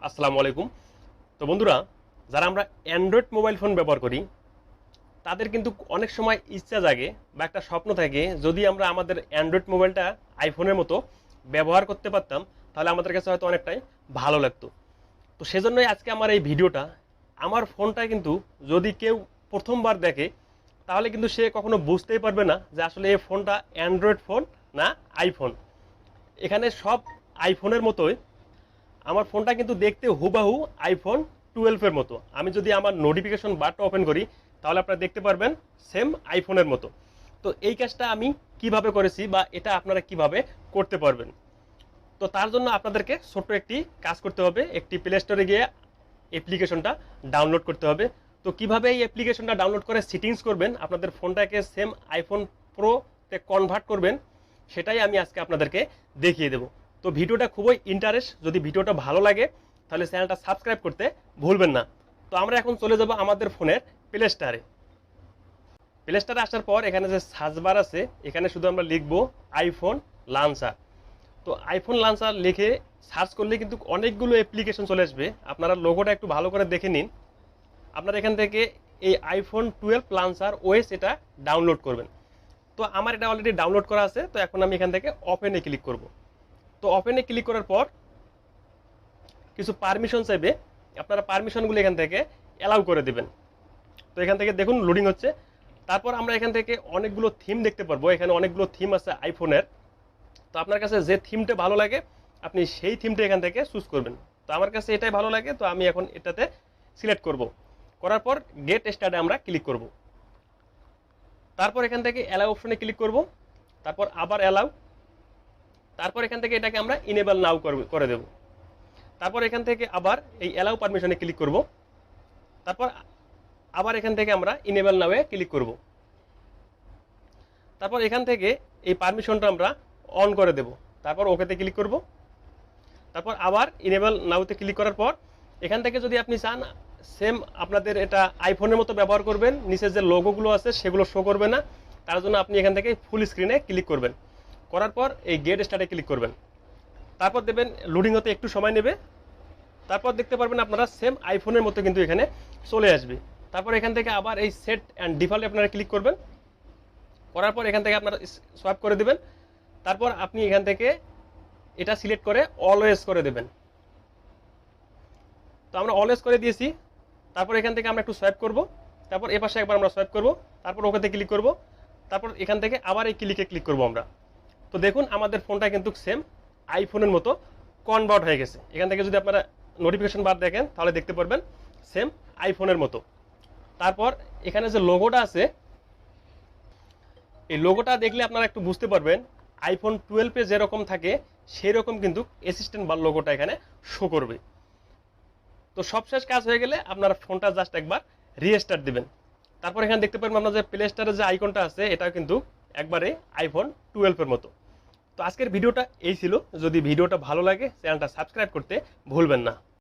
আসসালামু আলাইকুম। তো বন্ধুরা, যারা আমরা অ্যান্ড্রয়েড মোবাইল ফোন ব্যবহার করি তাদের কিন্তু অনেক সময় ইচ্ছা জাগে বা একটা স্বপ্ন থাকে, যদি আমরা আমাদের অ্যান্ড্রয়েড মোবাইলটা আইফোনের মতো ব্যবহার করতে পারতাম তাহলে আমাদের কাছে হয়তো অনেকটাই ভালো লাগতো। তো সেজন্যই আজকে আমার এই ভিডিওটা। আমার ফোনটা কিন্তু যদি কেউ প্রথমবার দেখে তাহলে কিন্তু সে কখনো বুঝতেই পারবে না যে আসলে এই ফোনটা অ্যান্ড্রয়েড ফোন না আইফোন। এখানে সব আইফোনের মতোই আমার ফোনটা কিন্তু দেখতে হুবাহু আইফোন 12-এর মতো। আমি যদি আমার নোটিফিকেশন বারটা ওপেন করি তাহলে আপনারা দেখতে পারবেন সেম আইফোনের মতো। তো এই কাজটা আমি কিভাবে করেছি বা এটা আপনারা কিভাবে করতে পারবেন, তো তার জন্য আপনাদেরকে ছোট্ট একটি কাজ করতে হবে। একটি প্লে স্টোরে গিয়ে অ্যাপ্লিকেশনটা ডাউনলোড করতে হবে। তো কিভাবে এই অ্যাপ্লিকেশনটা ডাউনলোড করে সেটিংস করবেন, আপনাদের ফোনটাকে সেম আইফোন প্রোতে কনভার্ট করবেন, সেটাই আমি আজকে আপনাদেরকে দেখিয়ে দেবো। তো ভিডিওটা খুবই ইন্টারেস্ট, যদি ভিডিওটা ভালো লাগে তাহলে চ্যানেলটা সাবস্ক্রাইব করতে ভুলবেন না। তো আমরা এখন চলে যাব আমাদের ফোনের প্লে স্টোরে। প্লে স্টোরে আসার পর এখানে যে সার্চ বার আছে এখানে শুধু আমরা লিখব আইফোন লঞ্চার। তো আইফোন লঞ্চার লিখে সার্চ করলে কিন্তু অনেকগুলো অ্যাপ্লিকেশন চলে আসবে। আপনারা লোগোটা একটু ভালো করে দেখে নিন। আপনারা এখান থেকে এই আইফোন 12 লঞ্চার ওএস এটা ডাউনলোড করবেন। তো আমার এটা অলরেডি ডাউনলোড করা আছে। তো এখন আমি এখান থেকে ওপেনে ক্লিক করব। তো ওপেনে ক্লিক করার পর কিছু পারমিশন চাইবে, আপনারা পারমিশনগুলো এখান থেকে অ্যালাউ করে দেবেন। তো এখান থেকে দেখুন লোডিং হচ্ছে। তারপর আমরা এখান থেকে অনেকগুলো থিম দেখতে পারবো। এখানে অনেকগুলো থিম আছে আইফোনের। তো আপনার কাছে যে থিমটা ভালো লাগে আপনি সেই থিমটা এখান থেকে চুজ করবেন। তো আমার কাছে এটাই ভালো লাগে, তো আমি এখন এটাতে সিলেক্ট করব। করার পর গেট স্টার্টে আমরা ক্লিক করব। তারপর এখান থেকে অ্যালাউ অপশনে ক্লিক করব। তারপর আবার অ্যালাউ। তারপর এখান থেকে এটাকে আমরা ইনেবল নাও করে দেব। তারপর এখান থেকে আবার এই অ্যালাউ পারমিশনে ক্লিক করব। তারপর আবার এখান থেকে আমরা ইনেবল নাওয়ে ক্লিক করব। তারপর এখান থেকে এই পারমিশনটা আমরা অন করে দেব। তারপর ওকেতে ক্লিক করব। তারপর আবার ইনেবল নাওতে ক্লিক করার পর এখান থেকে যদি আপনি চান সেম আপনাদের এটা আইফোনের মতো ব্যবহার করবেন, নিচে যে লোগোগুলো আছে সেগুলো শো করবে না, তার জন্য আপনি এখান থেকে ফুল স্ক্রিনে ক্লিক করবেন। করার পর এই গেট স্টার্টে ক্লিক করবেন। তারপর দেবেন লোডিং হতে একটু সময় নেবে। তারপর দেখতে পারবেন আপনারা সেম আইফোনের মতো কিন্তু এখানে চলে আসবে। তারপর এখান থেকে আবার এই সেট অ্যান্ড ডিফল্ট আপনারা ক্লিক করবেন। করার পর এখান থেকে আপনারা সোয়াইপ করে দেবেন। তারপর আপনি এখান থেকে এটা সিলেক্ট করে অলওয়েজ করে দেবেন। তো আমরা অলওয়েজ করে দিয়েছি। তারপর এখান থেকে আমরা একটু সোয়াইপ করব। তারপর এ পাশে একবার আমরা সোয়াইপ করব। তারপর ওকেতে ক্লিক করব। তারপর এখান থেকে আবার এই ক্লিকে ক্লিক করব আমরা। তো দেখুন আমাদের ফোনটা কিন্তু সেম আইফোনের মতো কনভার্ট হয়ে গেছে। এখান থেকে যদি আপনারা নোটিফিকেশন বার দেখেন তাহলে দেখতে পারবেন সেম আইফোনের মতো। তারপর এখানে যে লোগোটা আছে এই লোগোটা দেখলে আপনারা একটু বুঝতে পারবেন আইফোন 12-এ যেরকম থাকে সেই রকম কিন্তু অ্যাসিস্ট্যান্ট বার লোগোটা এখানে শো করবে। তো সবশেষ কাজ হয়ে গেলে আপনারা ফোনটা জাস্ট একবার রিস্টার্ট দিবেন। তারপর এখানে দেখতে পারবেন আপনার যে প্লে স্টোরে যে আইকনটা আছে এটা কিন্তু একবারে আইফোন 12-এর মতো। তো আজকের ভিডিওটা এই ছিল। যদি ভিডিওটা ভালো লাগে চ্যানেলটা সাবস্ক্রাইব করতে ভুলবেন না।